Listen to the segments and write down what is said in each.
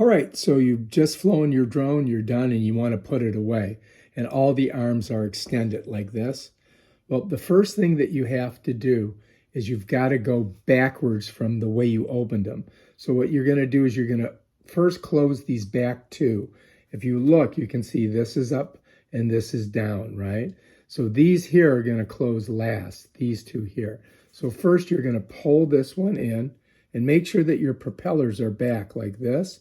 All right, so you've just flown your drone, you're done, and you want to put it away. And all the arms are extended like this. Well, the first thing that you have to do is you've got to go backwards from the way you opened them. So what you're going to do is you're going to first close these back two. If you look, you can see this is up and this is down, right? So these here are going to close last, these two here. So first you're going to pull this one in and make sure that your propellers are back like this.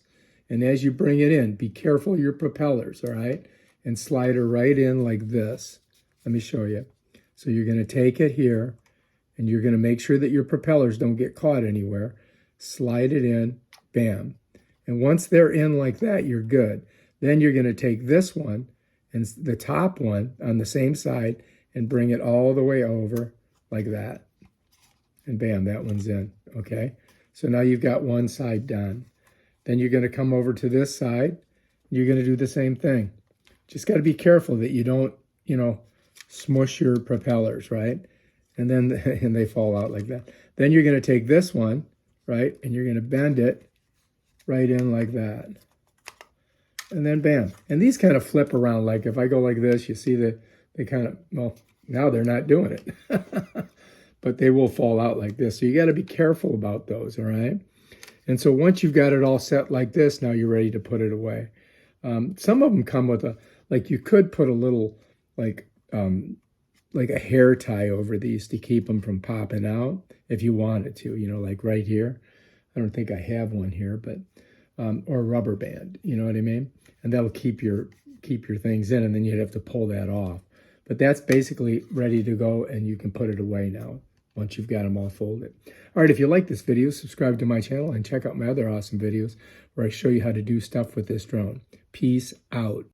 And as you bring it in, be careful of your propellers, all right? And slide her right in like this. Let me show you. So you're going to take it here, and you're going to make sure that your propellers don't get caught anywhere. Slide it in, bam. And once they're in like that, you're good. Then you're going to take this one and the top one on the same side and bring it all the way over like that. And bam, that one's in, okay? So now you've got one side done. Then you're going to come over to this side. You're going to do the same thing. Just got to be careful that you don't, smush your propellers, right? And then and they fall out like that. Then you're going to take this one, right? And you're going to bend it right in like that. And then bam. And these kind of flip around. Like if I go like this, you see that they kind of, well, now they're not doing it. But they will fall out like this. So you got to be careful about those, all right? And so once you've got it all set like this, now you're ready to put it away. Some of them come with you could put a little, like a hair tie over these to keep them from popping out if you wanted to, like right here. I don't think I have one here, but, or a rubber band, you know what I mean? And that'll keep your things in, and then you'd have to pull that off. But that's basically ready to go, and you can put it away now once you've got them all folded. All right, if you like this video, subscribe to my channel and check out my other awesome videos where I show you how to do stuff with this drone. Peace out.